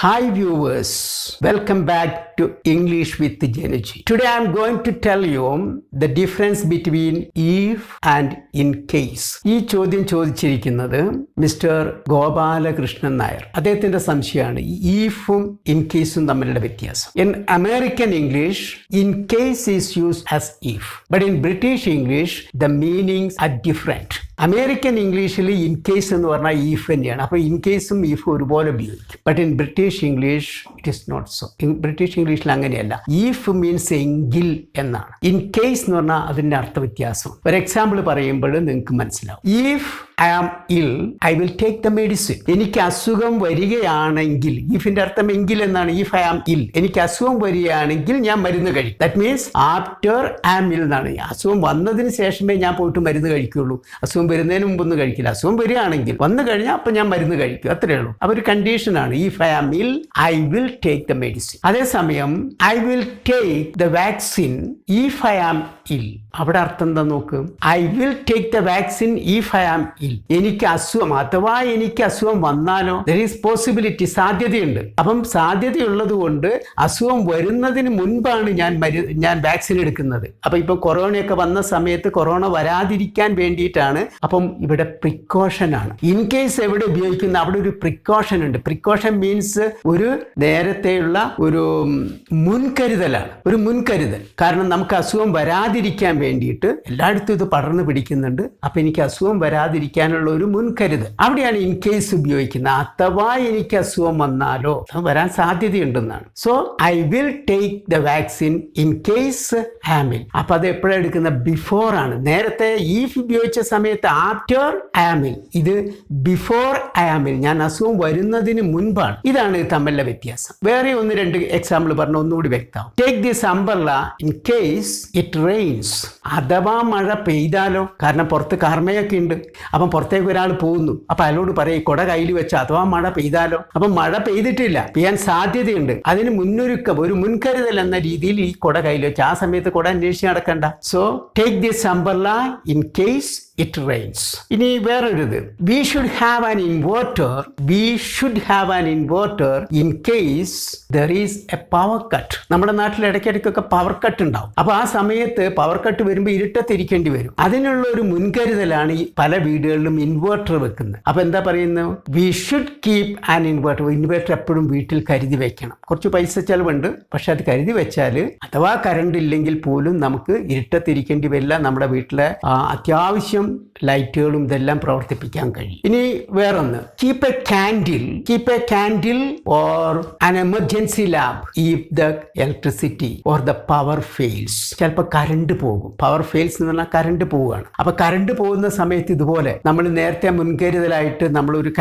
Hi viewers, welcome back to English with Januji. Today I am going to tell you the difference between if and in case. ഈ ചോദ്യം ചോദിച്ചിരിക്കുന്നത് mister Gopalakrishnan Nair. അദ്ദേഹത്തിന്റെ സംശയമാണ് ഈഫും in കേസും തമ്മിലുള്ള വ്യത്യാസം. In American English, in case is used as if, but in British English the meanings are different. American ഇംഗ്ലീഷിൽ in case എന്ന് പറഞ്ഞാൽ ഈഫ് തന്നെയാണ്. അപ്പോൾ ഇൻ കേസും ഈഫും ഒരുപോലെ ഉപയോഗിക്കും. But in British English it is not so. British ഇംഗ്ലീഷിൽ അങ്ങനെയല്ല. ഈഫ് മീൻസ് എങ്കിൽ എന്നാണ്. ഇൻ കേസ് എന്ന് പറഞ്ഞാൽ അതിൻ്റെ അർത്ഥവ്യത്യാസം. ഒരു എക്സാമ്പിൾ പറയുമ്പോൾ നിങ്ങൾക്ക് മനസ്സിലാവും. If I am ill, I will take the medicine. എനിക്ക് അസുഖം വരികയാണെങ്കിൽ, ഇഫിന്റെ അർത്ഥം എങ്കിൽ എന്നാണ്. ഇഫ് ഐ ആം ഇൽ, എനിക്ക് അസുഖം വരികയാണെങ്കിൽ ഞാൻ മരുന്ന് കഴിക്കും. That means after I am ill എന്നാണ്. അസുഖം വന്നതിന് ശേഷമേ ഞാൻ പോയിട്ട് മരുന്ന് കഴിക്കുള്ളൂ. അസുഖം വരുന്നതിന് മുമ്പൊന്നും കഴിക്കില്ല. അസുഖം വരികയാണെങ്കിൽ വന്നു കഴിഞ്ഞാൽ അപ്പം ഞാൻ മരുന്ന് കഴിക്കും, അത്രയേ ഉള്ളൂ. അപ്പോൾ ഒരു കണ്ടീഷനാണ്. If I am ill I will take the medicine. അതേസമയം I will take the vaccine if I am ill. അവിടെ അർത്ഥം എന്താ നോക്ക്. I will take the vaccine if I am ill. എനിക്ക് അസുഖം അഥവാ എനിക്ക് അസുഖം വന്നാലോ, ദർ ഈസ് പോസിബിലിറ്റി, സാധ്യതയുണ്ട്. അപ്പം സാധ്യതയുള്ളത് കൊണ്ട് അസുഖം വരുന്നതിന് മുൻപാണ് ഞാൻ വാക്സിൻ എടുക്കുന്നത്. അപ്പം ഇപ്പൊ കൊറോണയൊക്കെ വന്ന സമയത്ത് കൊറോണ വരാതിരിക്കാൻ വേണ്ടിയിട്ടാണ്. അപ്പം ഇവിടെ പ്രിക്കോഷൻ ആണ്. ഇൻ കേസ് എവിടെ ഉപയോഗിക്കുന്ന അവിടെ ഒരു പ്രിക്കോഷൻ ഉണ്ട്. പ്രിക്കോഷൻ മീൻസ് ഒരു നേരത്തെയുള്ള ഒരു മുൻകരുതലാണ്. ഒരു മുൻകരുതൽ. കാരണം നമുക്ക് അസുഖം വരാതിരിക്കാൻ വേണ്ടിയിട്ട് എല്ലായിടത്തും ഇത് പടർന്നു പിടിക്കുന്നുണ്ട്. അപ്പൊ എനിക്ക് അസുഖം വരാതിരിക്കാനുള്ള ഒരു മുൻകരുതൽ. അവിടെയാണ് ഇൻ കേസ് ഉപയോഗിക്കുന്നത്. അഥവാ എനിക്ക് അസുഖം വന്നാലോ, വരാൻ സാധ്യതയുണ്ടെന്നാണ്. So I will take the vaccine in case I am ill. അപ്പൊ അത് എപ്പോഴാണ് എടുക്കുന്നത്? ബിഫോർ ആണ്. നേരത്തെ ഈഫ് ഉപയോഗിച്ച സമയത്ത് ആഫ്റ്റർ ഐ ആം ഇൽ, ഇത് ബിഫോർ ഐ ആം ഇൽ, ഞാൻ അസുഖം വരുന്നതിന് മുൻപാണ്. ഇതാണ് തമ്മിലുള്ള വ്യത്യാസം. വേറെ ഒന്ന് രണ്ട് എക്സാമ്പിൾ പറഞ്ഞ ഒന്നുകൂടി വ്യക്തമാവും. Take this umbrella in case it rains. അഥവാ മഴ പെയ്താലോ, കാരണം പുറത്ത് കാർമയൊക്കെ ഉണ്ട്. അപ്പം പുറത്തേക്ക് ഒരാൾ പോകുന്നു. അപ്പൊ അയാളോട് പറയും കൊട കയ്യിൽ വെച്ച് അഥവാ മഴ പെയ്താലോ. അപ്പം മഴ പെയ്തിട്ടില്ല, പെയ്യാൻ സാധ്യതയുണ്ട്. അതിന് മുന്നൊരുക്കം, ഒരു മുൻകരുതൽ എന്ന രീതിയിൽ ഈ കൊട കയ്യിൽ വെച്ച് ആ സമയത്ത് കൊട അന്വേഷിച്ച് നടക്കണ്ട. So take this umbrella in case it rains. ഇനി വേറൊരിത്, we should have an inverter. We should have an inverter in case there is a power cut. നമ്മുടെ നാട്ടിൽ ഇടയ്ക്കിടയ്ക്കൊക്കെ പവർ കട്ട് ഉണ്ടാവും. അപ്പൊ ആ സമയത്ത് പവർ കട്ട് വരുമ്പോൾ ഇരുട്ടത്തിരിക്കേണ്ടി വരും. അതിനുള്ള ഒരു മുൻകരുതലാണ് ഈ പല വീടുകളിലും ഇൻവേർട്ടർ വെക്കുന്നത്. അപ്പൊ എന്താ പറയുന്നത്? We should keep an inverter. Inverter എപ്പോഴും വീട്ടിൽ കരുതി വെക്കണം. കുറച്ച് പൈസ ചെലവുണ്ട്, പക്ഷെ അത് കരുതി വെച്ചാൽ അഥവാ കറണ്ട് ഇല്ലെങ്കിൽ പോലും നമുക്ക് ഇരുട്ടത്തിരിക്കേണ്ടി വരില്ല. നമ്മുടെ വീട്ടിലെ അത്യാവശ്യം ലൈറ്റുകളും ഇതെല്ലാം പ്രവർത്തിപ്പിക്കാൻ കഴിയും. ഇനി വേറൊന്ന്, keep A candle or an emergency lamp if the electricity or the power fails. ചിലപ്പോൾ കറണ്ട് പോകും. പവർ ഫെയിൽസ് എന്ന് പറഞ്ഞാൽ കറണ്ട് പോവുകയാണ്. അപ്പൊ കറണ്ട് പോകുന്ന സമയത്ത് ഇതുപോലെ നമ്മൾ നേരത്തെ മുൻകരുതലായിട്ട് നമ്മൾ ഒരു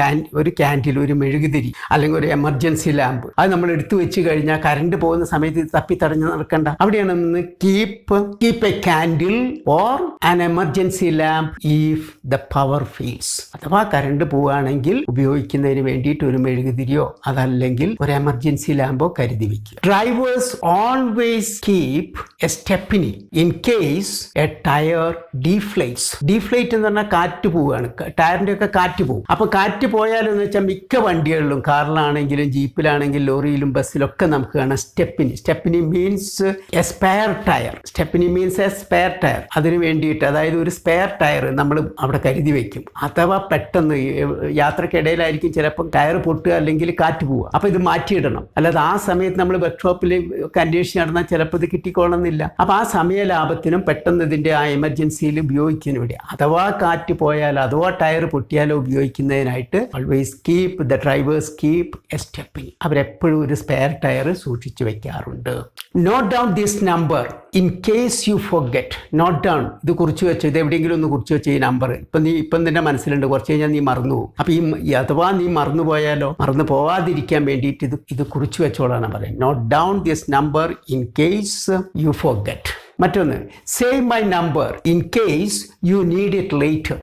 കാൻഡിൽ, ഒരു മെഴുകുതിരി അല്ലെങ്കിൽ ഒരു എമർജൻസി ലാമ്പ് അത് നമ്മൾ എടുത്തു വെച്ച് കഴിഞ്ഞാൽ കറണ്ട് പോകുന്ന സമയത്ത് ഇത് തപ്പിത്തടഞ്ഞ് നടക്കണ്ട. അവിടെയാണ് keep A candle or an emergency lamp if the power fails. അഥവാ കറണ്ട് പോവുകയാണെങ്കിൽ ഉപയോഗിക്കുന്നതിന് വേണ്ടിയിട്ട് ഒരു മെഴുകുതിരിയോ അതല്ലെങ്കിൽ ഒരു എമർജൻസി ലാമ്പോ കരുതി വെക്കുക. Drivers always keep a stepney in case a tyre deflates. Deflate എന്ന് പറഞ്ഞാൽ കാറ്റ് പോവുകയാണ്. ടയറിന്റെ ഒക്കെ കാറ്റ് പോകും. അപ്പൊ കാറ്റ് പോയാലെന്ന് വെച്ചാൽ മിക്ക വണ്ടികളിലും, കാറിലാണെങ്കിലും ജീപ്പിലാണെങ്കിലും ലോറിയിലും ബസ്സിലൊക്കെ നമുക്ക് കാണാം stepney means a spare tyre. അതിന് വേണ്ടിയിട്ട്, അതായത് ഒരു സ്പെയർ ടയർ നമ്മൾ അവിടെ കരുതി വെക്കും. അഥവാ പെട്ടെന്ന് യാത്രക്കിടയിലായിരിക്കും ചിലപ്പോൾ ടയർ പൊട്ടുക അല്ലെങ്കിൽ കാറ്റ് പോവുക. അപ്പൊ ഇത് മാറ്റിയിടണം. അല്ലാതെ ആ സമയത്ത് നമ്മൾ വർക്ക്ഷോപ്പിൽ ഒക്കെ അന്വേഷിച്ച് നടന്നാൽ ചിലപ്പോൾ ഇത് കിട്ടിക്കൊള്ളണമെന്നില്ല. അപ്പൊ ആ സമയ ലാഭത്തിനും പെട്ടെന്ന് ഇതിന്റെ ആ എമർജൻസിയിൽ ഉപയോഗിക്കുന്നതിന് വേണ്ടി, അഥവാ കാറ്റ് പോയാലോ അഥവാ ടയർ പൊട്ടിയാലോ ഉപയോഗിക്കുന്നതിനായിട്ട് always keep the drivers keep a stepney. അവരെപ്പോഴും ഒരു സ്പെയർ ടയർ സൂക്ഷിച്ചു വെക്കാറുണ്ട്. Note down this number in case you forget. Note down, ഇത് കുറിച്ച് വെച്ച്, ഇത് എവിടെയെങ്കിലും ഒന്ന് കുറിച്ച് വെച്ച് ഈ നമ്പർ ഇപ്പം നിന്റെ മനസ്സിലുണ്ട്, കുറച്ച് കഴിഞ്ഞാൽ നീ മറന്നു പോകും. അപ്പൊ ഈ അഥവാ നീ മറന്നു പോയാലോ, മറന്നു പോവാതിരിക്കാൻ വേണ്ടിയിട്ട് ഇത് കുറിച്ച് വെച്ചോളാണ് പറയുന്നത്. Note down this number in case you forget. മറ്റൊന്ന് save my number in case you need it later.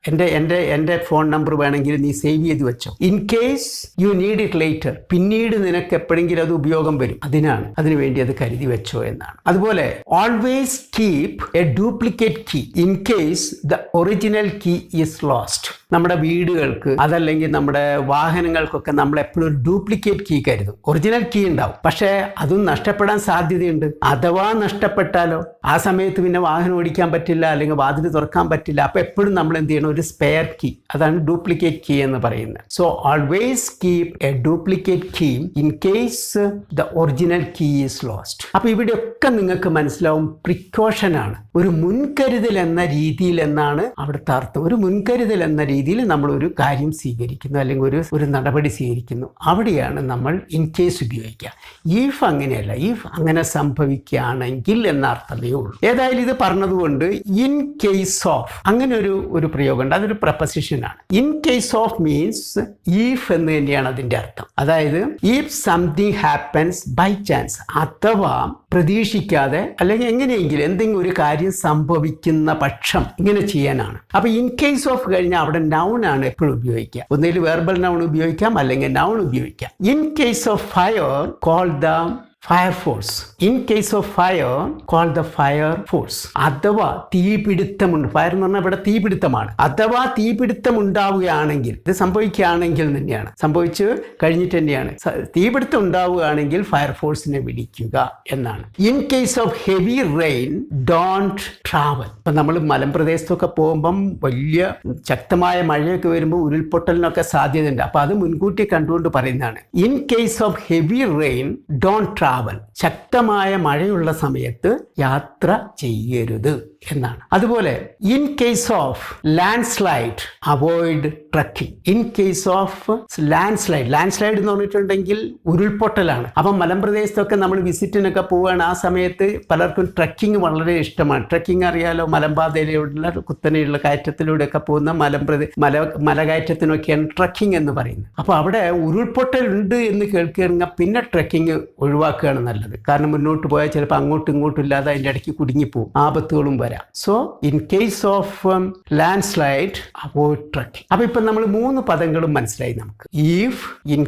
എൻ്റെ ഫോൺ നമ്പർ വേണമെങ്കിൽ നീ സേവ് ചെയ്ത് വെച്ചോ. In case you need it later, പിന്നീട് നിനക്ക് എപ്പോഴെങ്കിലും അത് ഉപയോഗം വരും, അതിനു വേണ്ടി അത് കരുതി വെച്ചോ എന്നാണ്. അതുപോലെ always keep a duplicate key in case the original key is lost. നമ്മുടെ വീടുകൾക്ക് അതല്ലെങ്കിൽ നമ്മുടെ വാഹനങ്ങൾക്കൊക്കെ നമ്മൾ എപ്പോഴും ഒരു ഡ്യൂപ്ലിക്കേറ്റ് കീ കരുതും. ഒറിജിനൽ കീ ഉണ്ടാവും, പക്ഷേ അതും നഷ്ടപ്പെടാൻ സാധ്യതയുണ്ട്. അഥവാ നഷ്ടപ്പെട്ടാലോ ആ സമയത്ത് പിന്നെ വാഹനം ഓടിക്കാൻ പറ്റില്ല, അല്ലെങ്കിൽ വാതിൽ തുറക്കാൻ പറ്റില്ല. അപ്പൊ എപ്പോഴും നമ്മൾ എന്ത് ചെയ്യണം, ഒരു സ്പെയർ കീ, അതാണ് ഡ്യൂപ്ലിക്കേറ്റ് കീ എന്ന് പറയുന്നത്. So always keep a duplicate key in case the original key is lost. അപ്പൊ ഇവിടെയൊക്കെ നിങ്ങൾക്ക് മനസ്സിലാവും പ്രിക്കോഷൻ ആണ്, ഒരു മുൻകരുതൽ എന്ന രീതിയിൽ എന്നാണ് അവിടുത്തെ അർത്ഥം. ഒരു മുൻകരുതൽ എന്ന രീതിയിൽ നമ്മൾ ഒരു കാര്യം സ്വീകരിക്കുന്നു, അല്ലെങ്കിൽ ഒരു നടപടി സ്വീകരിക്കുന്നു. അവിടെയാണ് നമ്മൾ ഇൻ കേസ് ഉപയോഗിക്കുക. ഈഫ് അങ്ങനെയല്ല, ഈഫ് അങ്ങനെ സംഭവിക്കുകയാണെങ്കിൽ എന്ന അർത്ഥമേ ഉള്ളൂ. ഏതായാലും ഇത് പറഞ്ഞതുകൊണ്ട് ഇൻ കേസ് ഓഫ് അങ്ങനെ ഒരു പ്രയോഗമുണ്ട്, അതൊരു പ്രപ്പോസിഷനാണ്. In case of means if എന്ന് തന്നെയാണ് അതിന്റെ അർത്ഥം. അതായത് if something happens by chance, അഥവാ പ്രതീക്ഷിക്കാതെ അല്ലെങ്കിൽ എങ്ങനെയെങ്കിലും എന്തെങ്കിലും ഒരു കാര്യം സംഭവിക്കുന്ന പക്ഷം ഇങ്ങനെ ചെയ്യാനാണ്. അപ്പൊ ഇൻ കേസ് ഓഫ് കഴിഞ്ഞാൽ അവിടെ നൗൺ ആണ് എപ്പോഴും ഉപയോഗിക്കുക. ഒന്നിൽ വെർബൽ നൗൺ ഉപയോഗിക്കാം, അല്ലെങ്കിൽ നൗൺ ഉപയോഗിക്കാം. In case of fire call the fire force. In case of fire call the fire force. അഥവാ തീപിടുത്തമുണ്ട്, ഫയർ എന്ന് പറഞ്ഞാൽ ഇവിടെ തീപിടുത്തമാണ്. അഥവാ തീപിടുത്തം ഉണ്ടാവുകയാണെങ്കിൽ, ഇത് സംഭവിക്കുകയാണെങ്കിൽ തന്നെയാണ്, സംഭവിച്ചു കഴിഞ്ഞിട്ട് തന്നെയാണ്. തീപിടുത്തം ഉണ്ടാവുകയാണെങ്കിൽ ഫയർ ഫോഴ്സിനെ വിളിക്കുക എന്നാണ്. In case of heavy rain don't travel. ഇപ്പം നമ്മൾ മലമ്പ്രദേശത്തൊക്കെ പോകുമ്പം വലിയ ശക്തമായ മഴയൊക്കെ വരുമ്പോൾ ഉരുൾപൊട്ടലിനൊക്കെ സാധ്യതയുണ്ട്. അപ്പം അത് മുൻകൂട്ടി കണ്ടുകൊണ്ട് പറയുന്നതാണ്. In case of heavy rain don't travel. ശക്തമായ മഴയുള്ള സമയത്ത് യാത്ര ചെയ്യരുത് എന്നാണ്. അതുപോലെ in case of land slide avoid trekking. In case of land slide എന്ന് പറഞ്ഞിട്ടുണ്ടെങ്കിൽ ഉരുൾപൊട്ടലാണ്. അപ്പം മലമ്പ്രദേശത്തൊക്കെ നമ്മൾ വിസിറ്റിനൊക്കെ പോവുകയാണ്, ആ സമയത്ത് പലർക്കും ട്രക്കിംഗ് വളരെ ഇഷ്ടമാണ്. ട്രക്കിംഗ് അറിയാലോ, മലമ്പാതയിലുള്ള കുത്തനെയുള്ള കയറ്റത്തിലൂടെയൊക്കെ പോകുന്ന മലകയറ്റത്തിനൊക്കെയാണ് ട്രക്കിംഗ് എന്ന് പറയുന്നത്. അപ്പോൾ അവിടെ ഉരുൾപൊട്ടൽ ഉണ്ട് എന്ന് കേൾക്കുകയാണെങ്കിൽ പിന്നെ ട്രക്കിംഗ് ഒഴിവാക്കുകയാണ് നല്ലത്. കാരണം മുന്നോട്ട് പോയാൽ ചിലപ്പോൾ അങ്ങോട്ടും ഇങ്ങോട്ടും ഇല്ലാതെ അതിൻ്റെ ഇടയ്ക്ക് കുടുങ്ങിപ്പോവും, ആപത്തുകളും വരാം. So in case of land slide avoid trekking. അപ്പൊ ഇപ്പൊ നമ്മൾ 3 പദങ്ങളും മനസ്സിലായി നമുക്ക്. If, in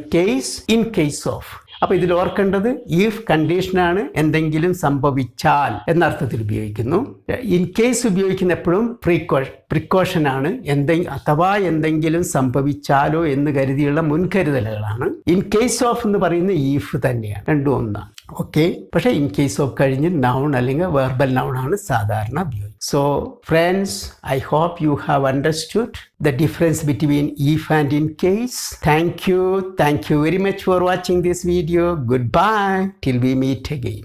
case of. അപ്പൊ ഇതിൽ ഓർക്കേണ്ടത് ഈഫ് കണ്ടീഷനാണ്, എന്തെങ്കിലും സംഭവിച്ചാൽ എന്നർത്ഥത്തിൽ ഉപയോഗിക്കുന്നു. ഇൻ കേസ് ഉപയോഗിക്കുന്ന എപ്പോഴും പ്രിക്കോഷനാണ്, അഥവാ എന്തെങ്കിലും സംഭവിച്ചാലോ എന്ന് കരുതിയുള്ള മുൻകരുതലുകളാണ്. ഇൻ കേസ് ഓഫ് എന്ന് പറയുന്ന ഈഫ് തന്നെയാണ്, രണ്ടും ഒന്നാണ്. ഓക്കെ, പക്ഷേ ഇൻ കേസ് ഓഫ് കഴിഞ്ഞ് നൗൺ അല്ലെങ്കിൽ വെർബൽ നൗൺ ആണ് സാധാരണ ഉപയോഗിക്കുന്നത്. So friends, I hope you have understood the difference between if and in case. Thank you very much for watching this video. Goodbye till we meet again.